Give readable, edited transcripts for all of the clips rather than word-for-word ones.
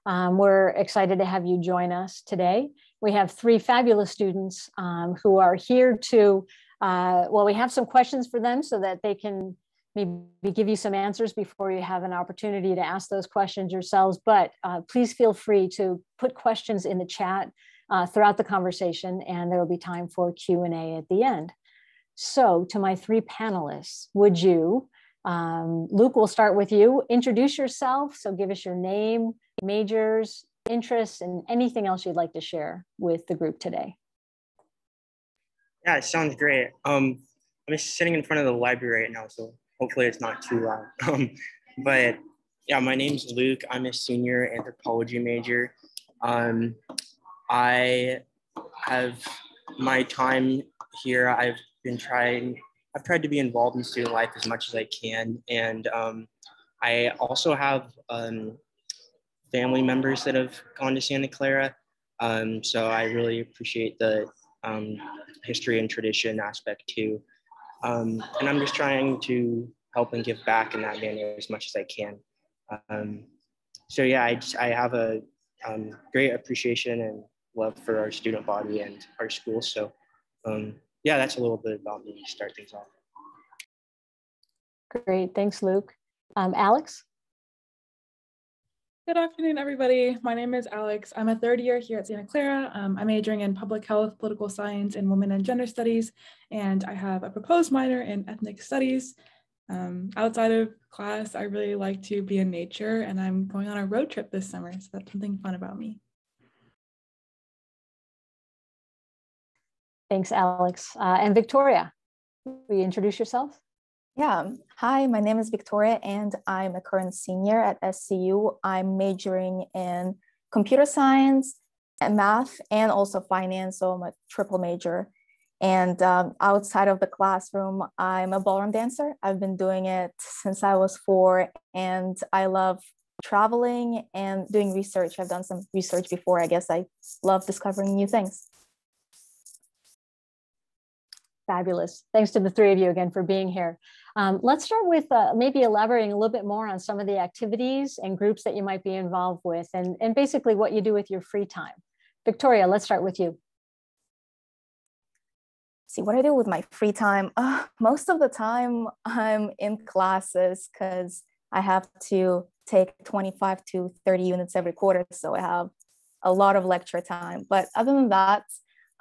We're excited to have you join us today. We have three fabulous students who are here to, we have some questions for them so that they can maybe give you some answers before you have an opportunity to ask those questions yourselves. But please feel free to put questions in the chat throughout the conversation, and there will be time for Q&A at the end. So to my three panelists, would you, Luke, we'll start with you. Introduce yourself. So give us your name, majors, interests, and anything else you'd like to share with the group today. Yeah, it sounds great. I'm just sitting in front of the library right now, so hopefully it's not too loud. But yeah, my name's Luke. I'm a senior anthropology major. I have my time here. I've tried to be involved in student life as much as I can. And I also have family members that have gone to Santa Clara. So I really appreciate the history and tradition aspect too. And I'm just trying to help and give back in that manner as much as I can. So yeah, I have a great appreciation and love for our student body and our school. So yeah, that's a little bit about me to start things off. Great, thanks, Luke. Alex? Good afternoon, everybody. My name is Alex. I'm a third year here at Santa Clara. I'm majoring in public health, political science, and women and gender studies, and I have a proposed minor in ethnic studies. Outside of class, I really like to be in nature, and I'm going on a road trip this summer, so that's something fun about me. Thanks, Alex. And Victoria, will you introduce yourself? Yeah. Hi, my name is Victoria, and I'm a current senior at SCU. I'm majoring in computer science and math and also finance, so I'm a triple major. And outside of the classroom, I'm a ballroom dancer. I've been doing it since I was 4, and I love traveling and doing research. I've done some research before. I guess I love discovering new things. Fabulous. Thanks to the three of you again for being here. Let's start with maybe elaborating a little bit more on some of the activities and groups that you might be involved with, and basically what you do with your free time. Victoria, let's start with you. See, what I do with my free time, most of the time I'm in classes because I have to take 25 to 30 units every quarter, so I have a lot of lecture time. But other than that,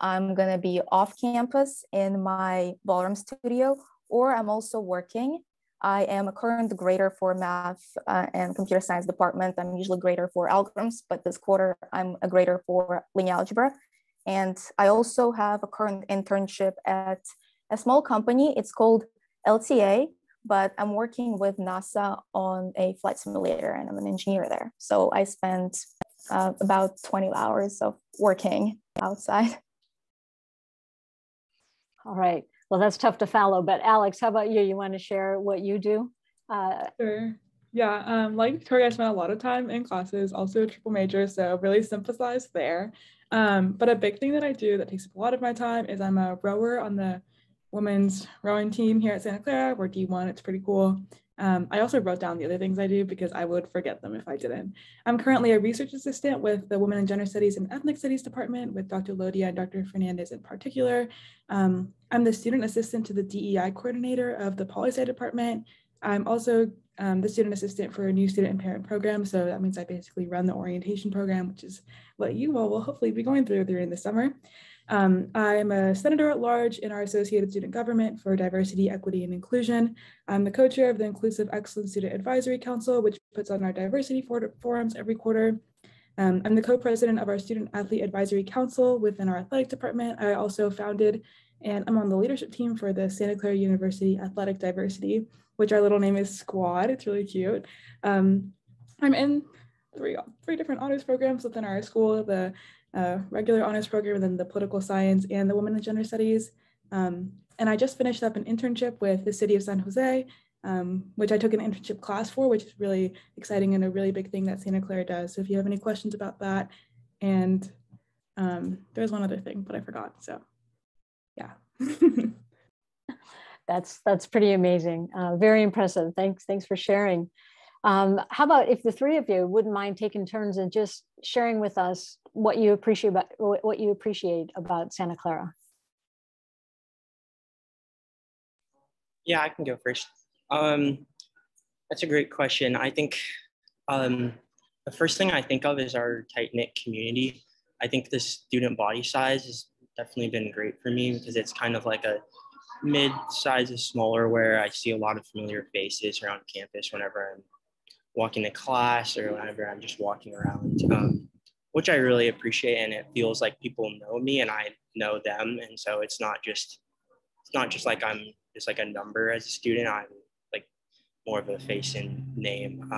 I'm going to be off campus in my ballroom studio, or I'm also working. I am a current grader for math and computer science department. I'm usually grader for algorithms, but this quarter I'm a grader for linear algebra. And I also have a current internship at a small company. It's called LTA, but I'm working with NASA on a flight simulator, and I'm an engineer there. So I spent about 20 hours of working outside. All right. Well, that's tough to follow. But Alex, how about you? You want to share what you do? Sure. Yeah. Like Victoria, I spent a lot of time in classes, also a triple major, so really synthesized there. But a big thing that I do that takes up a lot of my time is I'm a rower on the women's rowing team here at Santa Clara. We're D1. It's pretty cool. I also wrote down the other things I do because I would forget them if I didn't. I'm currently a research assistant with the Women and Gender Studies and Ethnic Studies Department with Dr. Lodia and Dr. Fernandez in particular. I'm the student assistant to the DEI coordinator of the Poli-Sci department. I'm also the student assistant for a new student and parent program. So that means I basically run the orientation program, which is what you all will hopefully be going through during the summer. I'm a senator at large in our Associated Student Government for Diversity, Equity, and Inclusion. I'm the co-chair of the Inclusive Excellence Student Advisory Council, which puts on our diversity forums every quarter. I'm the co-president of our Student Athlete Advisory Council within our athletic department. I also founded, and I'm on the leadership team for the Santa Clara University Athletic Diversity, which our little name is Squad. It's really cute. I'm in three different honors programs within our school, the regular honors program, and then the political science and the women and gender studies. And I just finished up an internship with the city of San Jose, which I took an internship class for, which is really exciting and a really big thing that Santa Clara does. So if you have any questions about that, and there's one other thing, but I forgot, so yeah. That's pretty amazing. Very impressive. Thanks for sharing. How about if the three of you wouldn't mind taking turns and just sharing with us what you appreciate about Santa Clara? Yeah, I can go first. That's a great question. I think the first thing I think of is our tight-knit community. I think the student body size has definitely been great for me because it's kind of like a mid-size is smaller where I see a lot of familiar faces around campus whenever I'm walking to class or whenever I'm just walking around, which I really appreciate. And it feels like people know me and I know them. And so it's not just like I'm just like a number as a student. I'm like more of a face and name.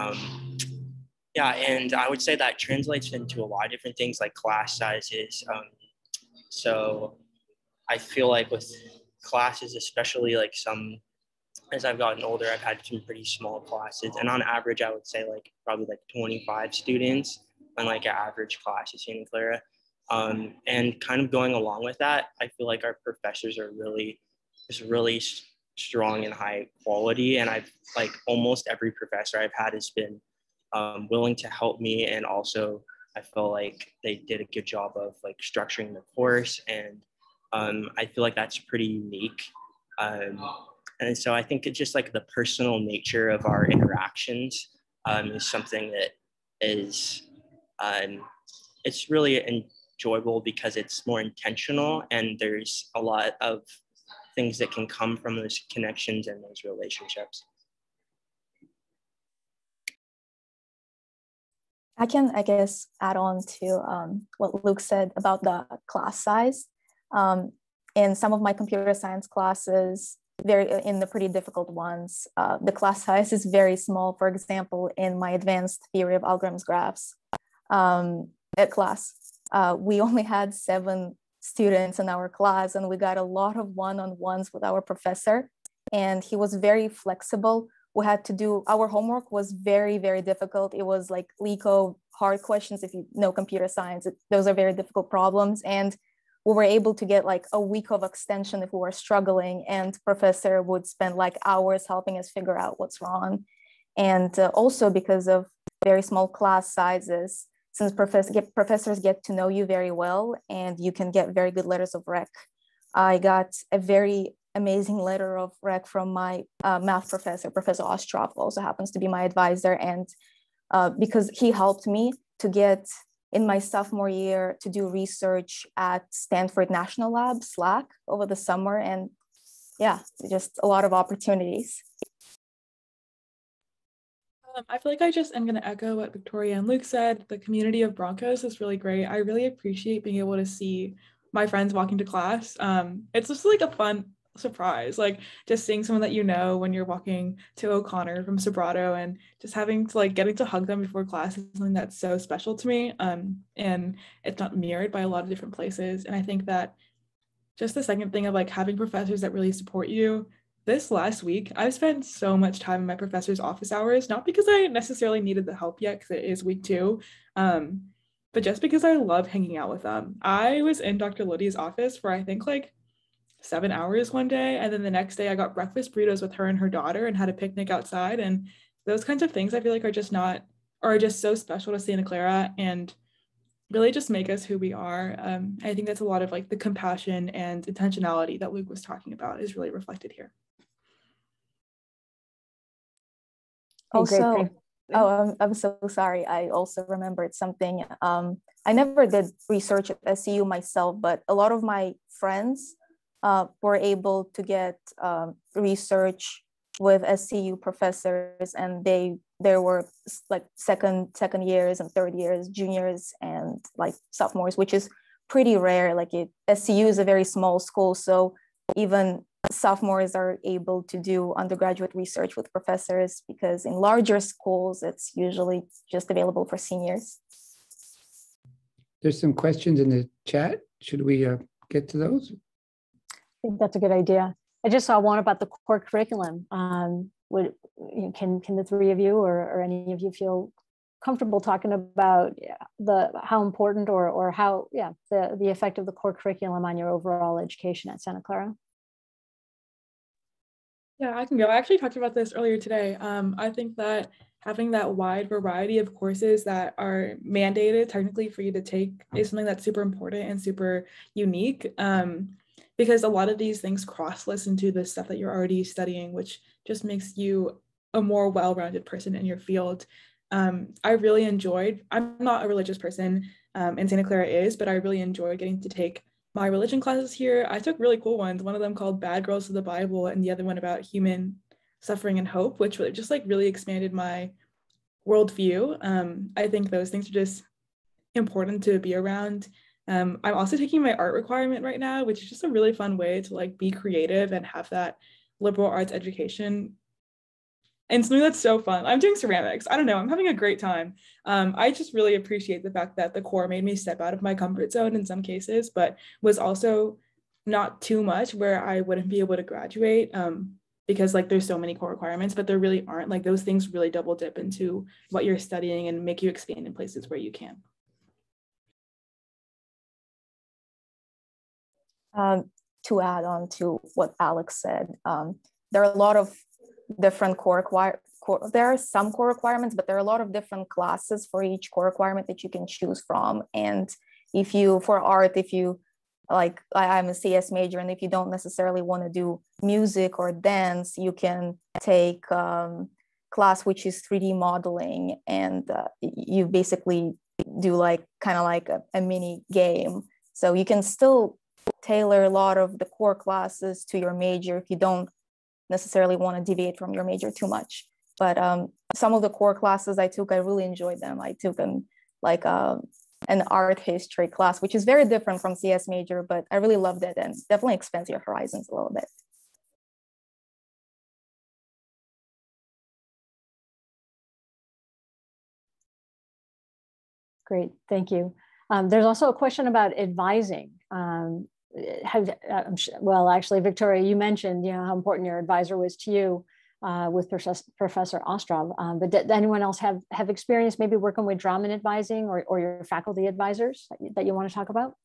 Yeah, and I would say that translates into a lot of different things like class sizes. So I feel like with classes, especially like as I've gotten older, I've had some pretty small classes. And on average, I would say like probably like 25 students on like an average class at Santa Clara. And kind of going along with that, I feel like our professors are really strong and high quality. And I've like almost every professor I've had has been willing to help me. And also I feel like they did a good job of like structuring the course. And I feel like that's pretty unique. And so I think it's just like the personal nature of our interactions is something that is, it's really enjoyable because it's more intentional and there's a lot of things that can come from those connections and those relationships. I can, I guess, add on to what Luke said about the class size. In some of my computer science classes, in the pretty difficult ones, the class size is very small. For example, in my advanced theory of algorithms graphs class, we only had 7 students in our class, and we got a lot of one-on-ones with our professor, and he was very flexible. We had to do, our homework was very, very difficult. It was like LeetCode hard questions. If you know computer science, those are very difficult problems. And we were able to get like a week of extension if we were struggling, and professor would spend like hours helping us figure out what's wrong. And also because of very small class sizes, since professors get to know you very well and you can get very good letters of rec. I got a very amazing letter of rec from my math professor, Professor Ostrov, also happens to be my advisor. And because he helped me to get in my sophomore year to do research at Stanford National Lab, SLAC, over the summer. And yeah, just a lot of opportunities. I feel like I'm going to echo what Victoria and Luke said. The community of Broncos is really great. I really appreciate being able to see my friends walking to class. It's just like a fun surprise, like just seeing someone that you know when you're walking to O'Connor from Sobrato, and just having to like getting to hug them before class is something that's so special to me. And it's not mirrored by a lot of different places. And I think that just the second thing of like having professors that really support you. This last week, I've spent so much time in my professor's office hours, not because I necessarily needed the help yet, because it is week 2, but just because I love hanging out with them. I was in Dr. Liddy's office for I think like 7 hours one day, and then the next day I got breakfast burritos with her and her daughter and had a picnic outside. And those kinds of things I feel like are just so special to Santa Clara and really just make us who we are. I think that's a lot of like the compassion and intentionality that Luke was talking about is really reflected here. Also, I'm so sorry. I also remembered something. I never did research at SCU myself, but a lot of my friends were able to get research with SCU professors, and there were like second years and third years, juniors and like sophomores, which is pretty rare. Like SCU is a very small school, so even sophomores are able to do undergraduate research with professors, because in larger schools, it's usually just available for seniors. There's some questions in the chat. Should we get to those? I think that's a good idea. I just saw one about the core curriculum. Can the three of you or any of you feel comfortable talking about how important or how the effect of the core curriculum on your overall education at Santa Clara? Yeah, I can go. I actually talked about this earlier today. I think that having that wide variety of courses that are mandated technically for you to take is something that's super important and super unique, because a lot of these things cross-listen to the stuff that you're already studying, which just makes you a more well-rounded person in your field. I really enjoyed, I'm not a religious person, and Santa Clara is, but I really enjoyed getting to take my religion classes here. I took really cool ones, one of them called Bad Girls of the Bible, and the other one about human suffering and hope, which just like really expanded my worldview. I think those things are just important to be around. I'm also taking my art requirement right now, which is just a really fun way to like be creative and have that liberal arts education. And something that's so fun. I'm doing ceramics. I don't know. I'm having a great time. I just really appreciate the fact that the core made me step out of my comfort zone in some cases, but was also not too much where I wouldn't be able to graduate, because like there's so many core requirements, but there really aren't. Like those things really double dip into what you're studying and make you expand in places where you can. To add on to what Alex said, there are a lot of different there are some core requirements, but there are a lot of different classes for each core requirement that you can choose from. And if you, for art, if you like, I'm a CS major, and if you don't necessarily want to do music or dance, you can take class which is 3D modeling, and you basically do like kind of like a mini game. So you can still tailor a lot of the core classes to your major if you don't necessarily want to deviate from your major too much. But some of the core classes I took, I really enjoyed them. I took like an art history class, which is very different from CS major, but I really loved it and definitely expands your horizons a little bit. Great, thank you. There's also a question about advising. Well, actually, Victoria, you mentioned how important your advisor was to you with Professor Ostrov, but did anyone else have experience maybe working with Draman advising or your faculty advisors that you want to talk about?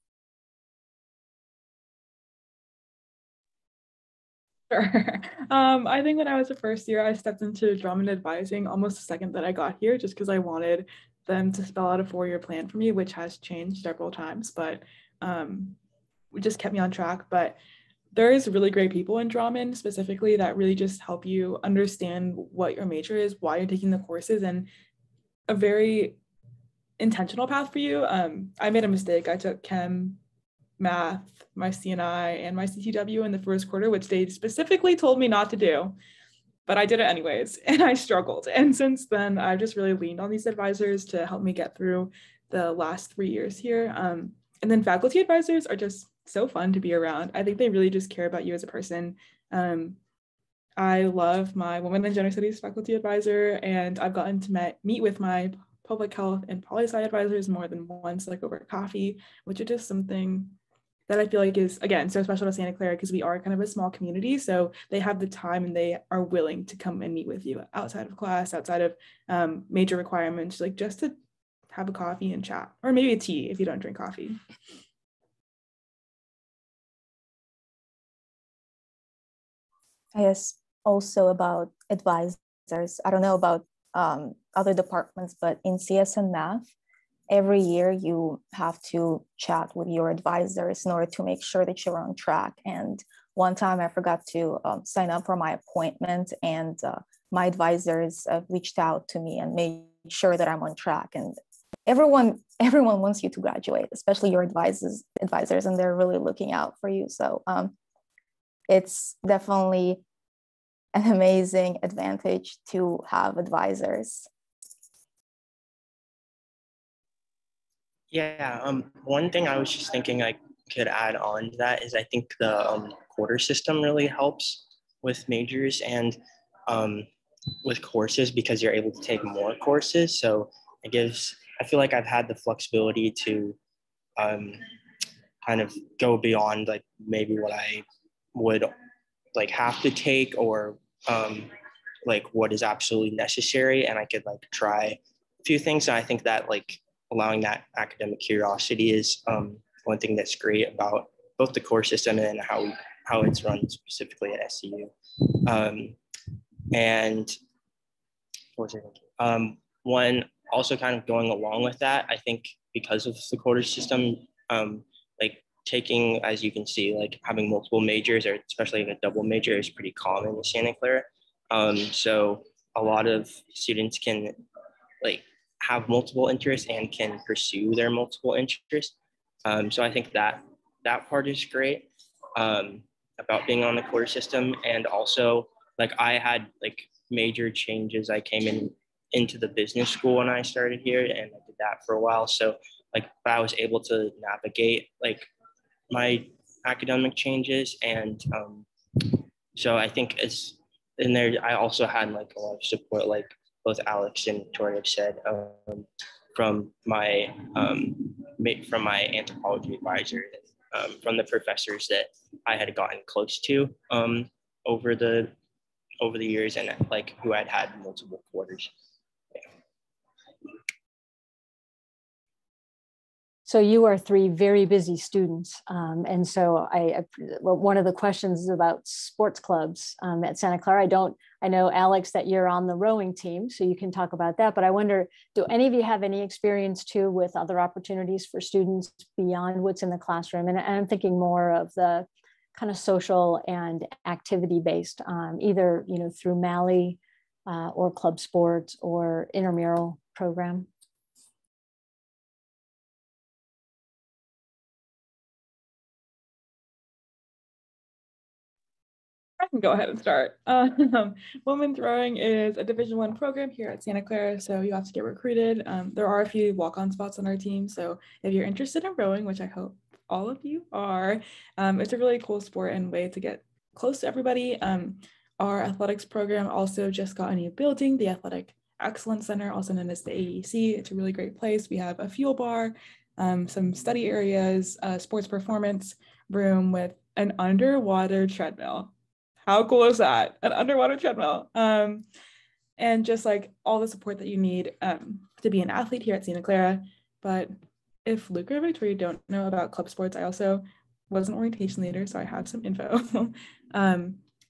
Sure. I think when I was a first year, I stepped into Draman advising almost the second that I got here, just because I wanted them to spell out a 4-year plan for me, which has changed several times, but it just kept me on track. But there is really great people in Draman specifically that really just help you understand what your major is, why you're taking the courses, and a very intentional path for you. I made a mistake. I took chem, math, my CNI, and my CTW in the first quarter, which they specifically told me not to do, but I did it anyways, and I struggled. And since then, I've just really leaned on these advisors to help me get through the last 3 years here. And then faculty advisors are just so fun to be around. I think they really just care about you as a person. I love my women and gender studies faculty advisor, and I've gotten to meet with my public health and poli-sci advisors more than once, like over coffee, which is just something that I feel like is, again, so special to Santa Clara because we are kind of a small community. So they have the time and they are willing to come and meet with you outside of class, outside of major requirements, like just to have a coffee and chat, or maybe a tea if you don't drink coffee. I guess also about advisors, I don't know about other departments, but in CS and math, every year you have to chat with your advisors in order to make sure that you're on track. And one time I forgot to sign up for my appointment, and my advisors reached out to me and made sure that I'm on track. And everyone wants you to graduate, especially your advisors, and they're really looking out for you. So it's definitely an amazing advantage to have advisors. Yeah, one thing I was just thinking I could add on to that is I think the quarter system really helps with majors and with courses, because you're able to take more courses. So it gives, I feel like I've had the flexibility to kind of go beyond like maybe what I would like have to take, or like what is absolutely necessary, and I could like try a few things. And I think that like allowing that academic curiosity is one thing that's great about both the core system and how it's run specifically at SCU. And what was I thinking? One also kind of going along with that, I think because of the quarter system, like taking, as you can see, like having multiple majors or especially like a double major is pretty common in Santa Clara. So a lot of students can like have multiple interests and can pursue their multiple interests. So I think that that part is great about being on the quarter system. And also like I had like major changes. I came into the business school when I started here and I did that for a while. So like I was able to navigate like my academic changes. And so I think it's in there. I also had like a lot of support, like both Alex and Tori have said, from my anthropology advisor, from the professors that I had gotten close to over the years, and like who I'd had multiple quarters. So you are three very busy students. And so one of the questions is about sports clubs at Santa Clara. I know, Alex, that you're on the rowing team, so you can talk about that. But I wonder, do any of you have any experience too with other opportunities for students beyond what's in the classroom? And I'm thinking more of the kind of social and activity-based, either, you know, through Mally or club sports or intramural program. I can go ahead and start. Women's rowing is a Division I program here at Santa Clara, so you have to get recruited. There are a few walk-on spots on our team, so if you're interested in rowing, which I hope all of you are, it's a really cool sport and way to get close to everybody. Our athletics program also just got a new building, the Athletic Excellence Center, also known as the AEC. It's a really great place. We have a fuel bar, some study areas, a sports performance room with an underwater treadmill. How cool is that? An underwater treadmill. And just like all the support that you need to be an athlete here at Santa Clara. But if Luca or Victoria don't know about club sports, I also was an orientation leader, so I have some info.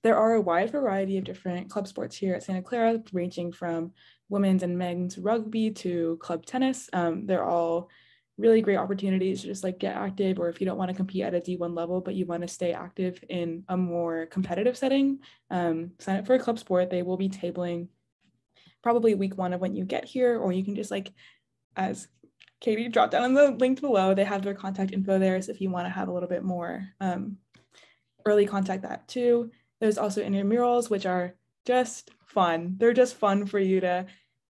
There are a wide variety of different club sports here at Santa Clara, ranging from women's and men's rugby to club tennis. They're all really great opportunities to just like get active, or if you don't want to compete at a D1 level, but you want to stay active in a more competitive setting, sign up for a club sport. They will be tabling probably week 1 of when you get here, or you can just like, as Katie dropped down in the link below, they have their contact info there. So if you want to have a little bit more early contact, that too. There's also intramurals, which are just fun. They're just fun for you to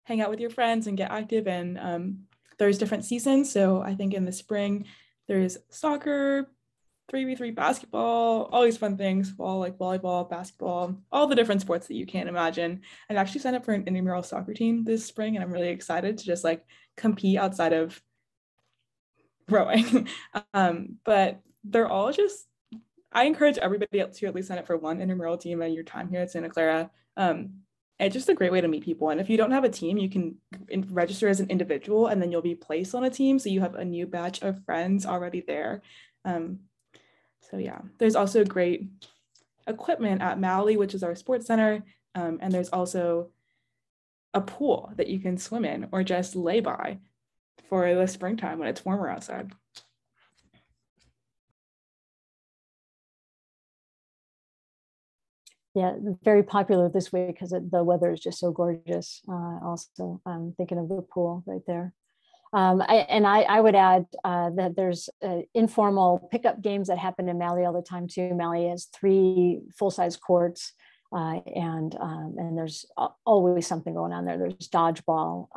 hang out with your friends and get active. And there's different seasons. So I think in the spring, there's soccer, 3v3 basketball, all these fun things, fall like volleyball, basketball, all the different sports that you can't imagine. I've actually signed up for an intramural soccer team this spring, and I'm really excited to just like compete outside of rowing. But they're all just, I encourage everybody else to at least sign up for one intramural team in your time here at Santa Clara. It's just a great way to meet people. And if you don't have a team, you can register as an individual, and then you'll be placed on a team. So you have a new batch of friends already there. So yeah, there's also great equipment at Mally, which is our sports center. And there's also a pool that you can swim in or just lay by for the springtime when it's warmer outside. Yeah, very popular this week because the weather is just so gorgeous. Also, I'm thinking of the pool right there. I would add that there's informal pickup games that happen in Mally all the time too. Mally has 3 full-size courts, and there's always something going on there. There's dodgeball,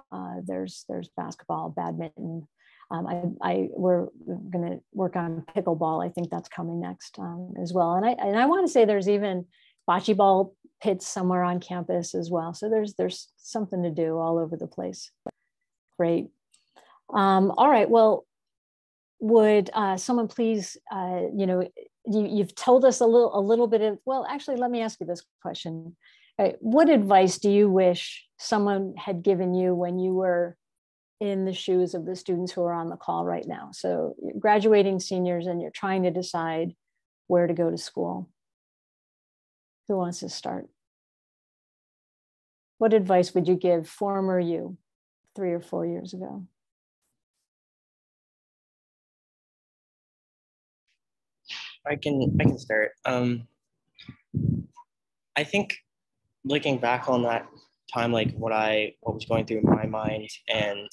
there's basketball, badminton. We're going to work on pickleball. I think that's coming next as well. And I want to say there's even bocce ball pits somewhere on campus as well. So there's something to do all over the place. Great. All right. Well, would someone please, you've told us a little bit of, well, actually, let me ask you this question. What advice do you wish someone had given you when you were in the shoes of the students who are on the call right now? So you're graduating seniors and you're trying to decide where to go to school. Who wants to start? what advice would you give former you 3 or 4 years ago? I can start. I think looking back on that time, like what was going through my mind and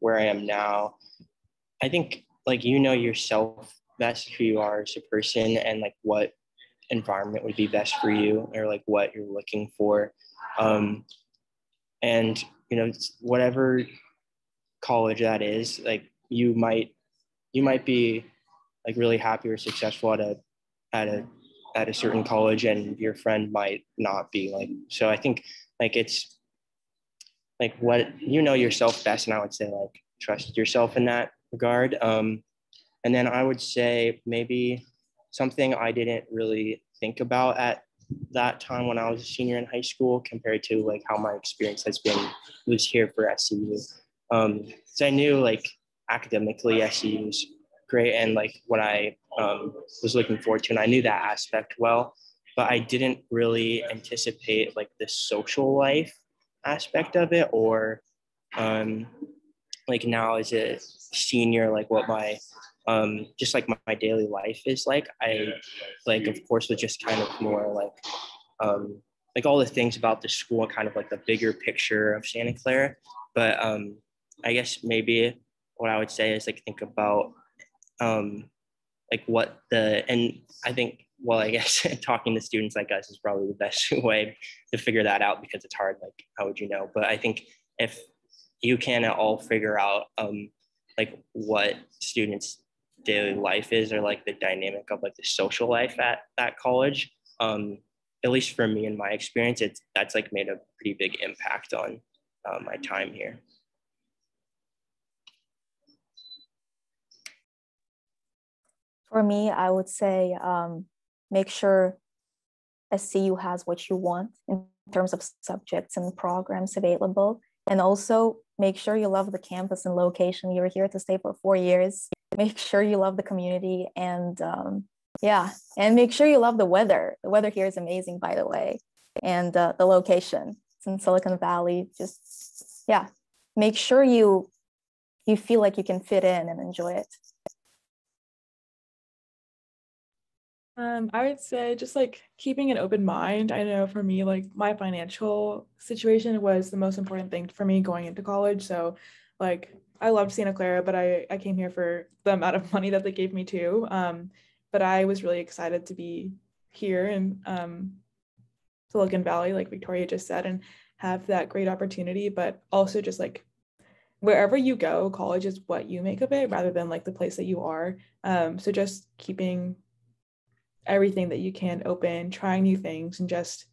where I am now, I think like you know yourself best, who you are as a person, and like what environment would be best for you, or like what you're looking for. And you know, whatever college that is, like you might be like really happy or successful at a certain college, and your friend might not be. Like, so I think like it's like what you know yourself best, and I would say like trust yourself in that regard. And then I would say maybe something I didn't really think about at that time when I was a senior in high school compared to like how my experience has been was here for SCU. So I knew like academically SCU was great and like what I was looking forward to, and I knew that aspect well, but I didn't really anticipate like the social life aspect of it, or like now as a senior, like what my just like my daily life is like. I like of course was just kind of more like all the things about the school, kind of like the bigger picture of Santa Clara. But I guess maybe what I would say is like think about like what the, and I think, well, I guess talking to students like us is probably the best way to figure that out, because it's hard, like how would you know? But I think if you can at all figure out like what students daily life is, or like the dynamic of like the social life at that college, at least for me in my experience, that's like made a pretty big impact on my time here. For me, I would say make sure SCU has what you want in terms of subjects and programs available. And also make sure you love the campus and location. You're here to stay for 4 years. Make sure you love the community, and yeah, and make sure you love the weather. The weather here is amazing, by the way. And the location, it's in Silicon Valley. Just, yeah, make sure you feel like you can fit in and enjoy it. I would say just like keeping an open mind. I know for me, like my financial situation was the most important thing for me going into college. So like I loved Santa Clara, but I came here for the amount of money that they gave me too. But I was really excited to be here in Silicon Valley, like Victoria just said, and have that great opportunity. But also just like wherever you go, college is what you make of it rather than like the place that you are. So just keeping everything that you can open, trying new things, and just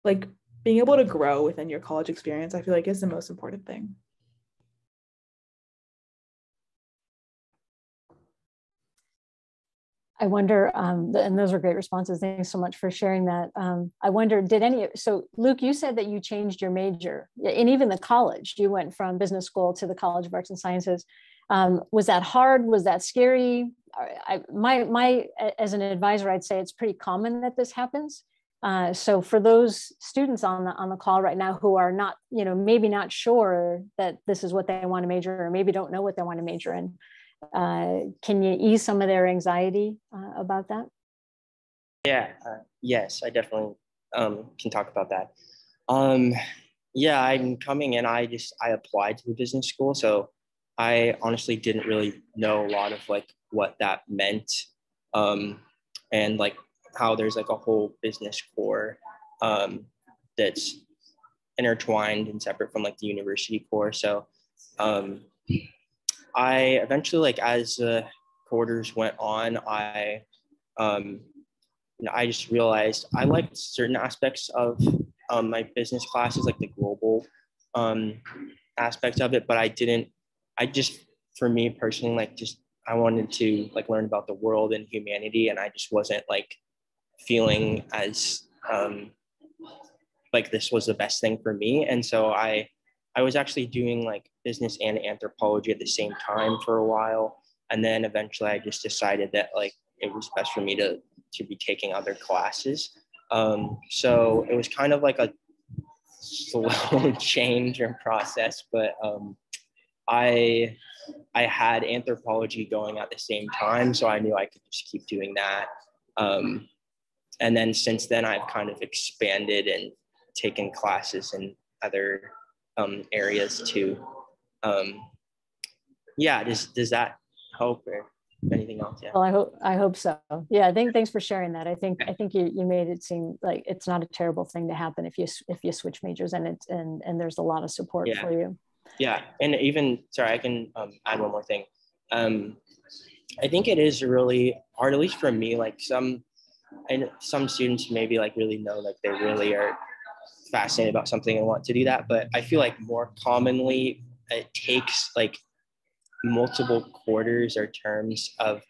like being able to grow within your college experience, I feel like is the most important thing. I wonder, and those are great responses. Thanks so much for sharing that. I wonder, so Luke, you said that you changed your major, and even the college, you went from business school to the College of Arts and Sciences. Was that hard? Was that scary? As an advisor, I'd say it's pretty common that this happens. So for those students on the call right now who are not, maybe not sure that this is what they want to major, or maybe don't know what they want to major in, can you ease some of their anxiety about that? Yeah, yes, I definitely can talk about that. Yeah, I'm coming in. I applied to the business school, so I honestly didn't really know a lot of like what that meant, and like how there's like a whole business core that's intertwined and separate from like the university core. So I eventually, like as the quarters went on, I just realized I liked certain aspects of my business classes, like the global aspect of it, but for me personally, like I wanted to like learn about the world and humanity, and I just wasn't like feeling as like this was the best thing for me. And so I was actually doing like business and anthropology at the same time for a while. And then eventually I just decided that like it was best for me to be taking other classes. So it was kind of like slow change and process, but I had anthropology going at the same time, so I knew I could just keep doing that. And then since then, I've kind of expanded and taken classes in other areas too. Yeah, does that help or anything else? Yeah. Well, I hope so. Yeah, thanks for sharing that. I think you made it seem like it's not a terrible thing to happen if you switch majors, and there's a lot of support for you. Yeah, and even, sorry, I can add one more thing. I think it is really hard, at least for me, like some students maybe like really know, like they really are fascinated about something and want to do that. But I feel like more commonly it takes like multiple quarters or terms of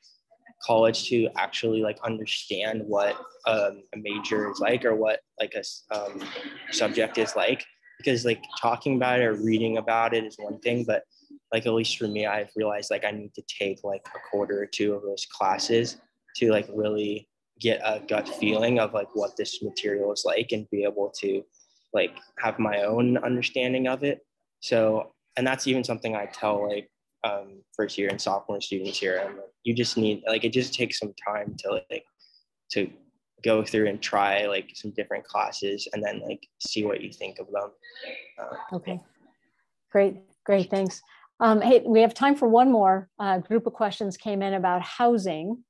college to actually like understand what a major is like, or what like a subject is like. Because like talking about it or reading about it is one thing, but like at least for me, I've realized like I need to take like a quarter or two of those classes to like really get a gut feeling of like what this material is like and be able to like have my own understanding of it. So, and that's even something I tell like first year and sophomore students here. I'm like, you just need, like, it just takes some time to like to go through and try like some different classes and then like see what you think of them. Okay, great, thanks. Hey, we have time for one more group of questions came in about housing,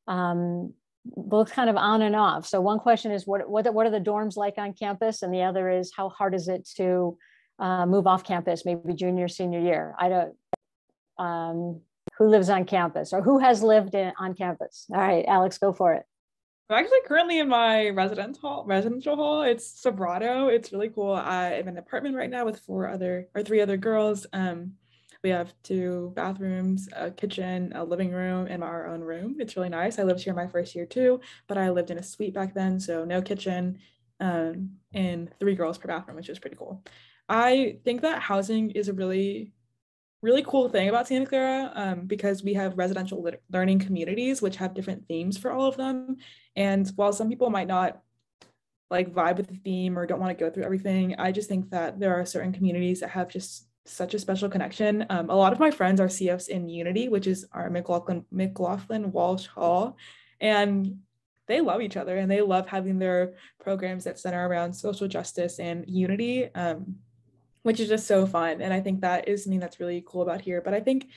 both kind of on and off. So one question is what are the dorms like on campus, and the other is how hard is it to move off campus, maybe junior, senior year? I don't. Who lives on campus, or who has lived on campus? All right, Alex, go for it. I'm actually currently in my residential hall. It's Sobrato. It's really cool. I'm in an apartment right now with three other girls. We have 2 bathrooms, a kitchen, a living room, and our own room. It's really nice. I lived here my first year too, but I lived in a suite back then, so no kitchen, and 3 girls per bathroom, which is pretty cool. I think that housing is a really cool thing about Santa Clara, because we have residential learning communities which have different themes for all of them. And while some people might not like vibe with the theme or don't want to go through everything, I just think that there are certain communities that have just such a special connection. A lot of my friends are CFs in Unity, which is our McLaughlin Walsh Hall, and they love each other and they love having their programs that center around social justice and unity, which is just so fun. And I think that is something that's really cool about here. But I think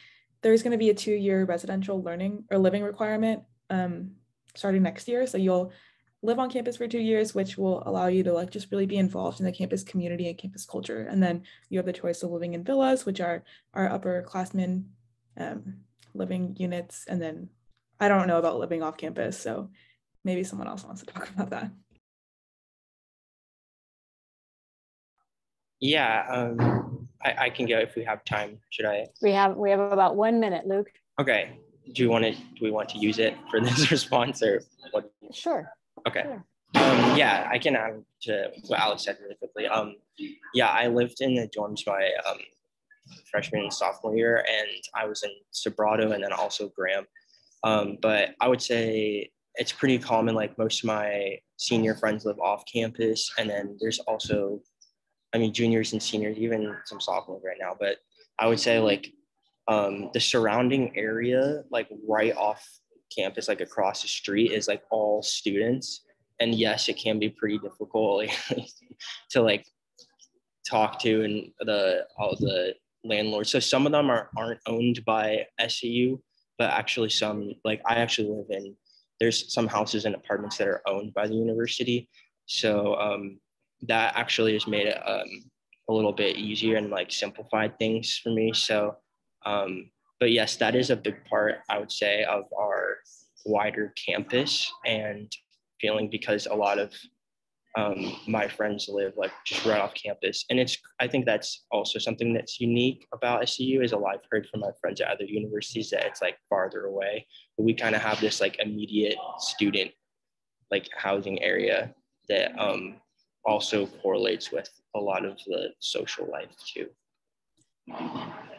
there's going to be a 2-year residential learning or living requirement starting next year. So you'll live on campus for 2 years, which will allow you to like just really be involved in the campus community and campus culture. And then you have the choice of living in villas, which are our upperclassmen living units. And then I don't know about living off campus, so maybe someone else wants to talk about that. Yeah, I can go if we have time. Should I? We have about 1 minute, Luke. Okay. Do we want to use it for this response, or what? Sure. Okay. Sure. Yeah, I can add to what Alex said really quickly. Yeah, I lived in the dorms my freshman and sophomore year, and I was in Sobrato and then also Graham. But I would say it's pretty common. Like most of my senior friends live off campus, and then there's also, I mean, juniors and seniors, even some sophomores right now. But I would say like the surrounding area, like right off campus, like across the street, is like all students. And yes, it can be pretty difficult like, to like talk to and all the landlords. So some of them aren't owned by SCU, but actually some, like I actually live in, there's some houses and apartments that are owned by the university. So that actually has made it a little bit easier and like simplified things for me. So, but yes, that is a big part, I would say, of our wider campus and feeling, because a lot of my friends live like just right off campus. And I think that's also something that's unique about SCU, is a lot I've heard from my friends at other universities that it's like farther away, but we kind of have this like immediate student like housing area that also correlates with a lot of the social life too.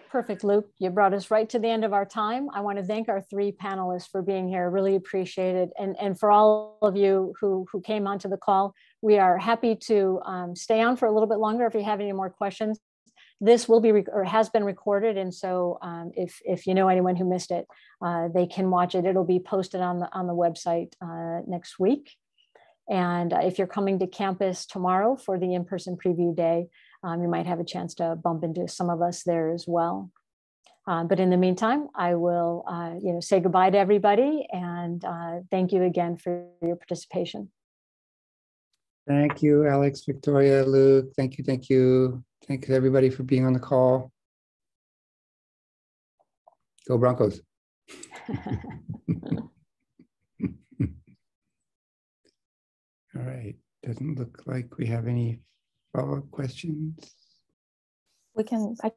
Perfect, Luke. You brought us right to the end of our time. I want to thank our three panelists for being here. Really appreciate it. And for all of you who came onto the call, we are happy to stay on for a little bit longer if you have any more questions. This will be or has been recorded, and so if you know anyone who missed it, they can watch it. It'll be posted on the website next week. And if you're coming to campus tomorrow for the in-person preview day, you might have a chance to bump into some of us there as well. But in the meantime, I will say goodbye to everybody, and thank you again for your participation. Thank you, Alex, Victoria, Luke. Thank you, thank you. Thank you everybody for being on the call. Go Broncos. All right, doesn't look like we have any follow-up questions. I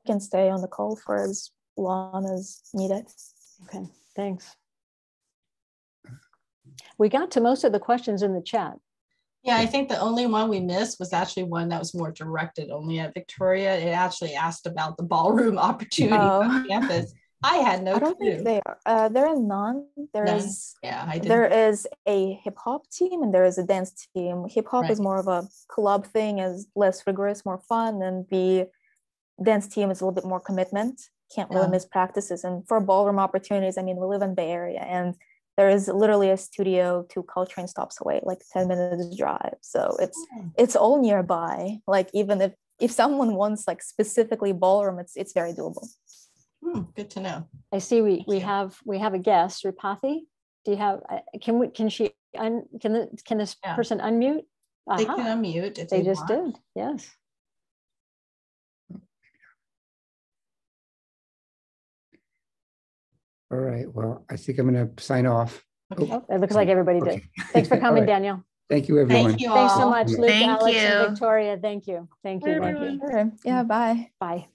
can stay on the call for as long as needed. Okay, thanks. We got to most of the questions in the chat. Yeah, I think the only one we missed was actually one that was more directed only at Victoria. It actually asked about the ballroom opportunity on campus. I had no clue. I don't think they are. There are none. There is a hip hop team and there is a dance team. Hip hop is more of a club thing, is less rigorous, more fun, and the dance team is a little bit more commitment. Can't really miss practices. And for ballroom opportunities, I mean, we live in Bay Area, and there is literally a studio 2 Caltrain stops away, like 10 minutes drive. So it's all nearby. Like even if someone wants like specifically ballroom, it's very doable. Good to know. I see we have a guest, Rupathi. Do you have? Can this person unmute? They can unmute if they just did. Yes. All right. Well, I think I'm going to sign off. Okay. Oh, it looks like everybody did. Thanks for coming, Daniel. Thank you, everyone. Thank you all. Thanks so much, Luke, Thank Alex, you. and Victoria. Thank you. Thank you. Bye, Thank you. Sure. Yeah. Bye. Bye.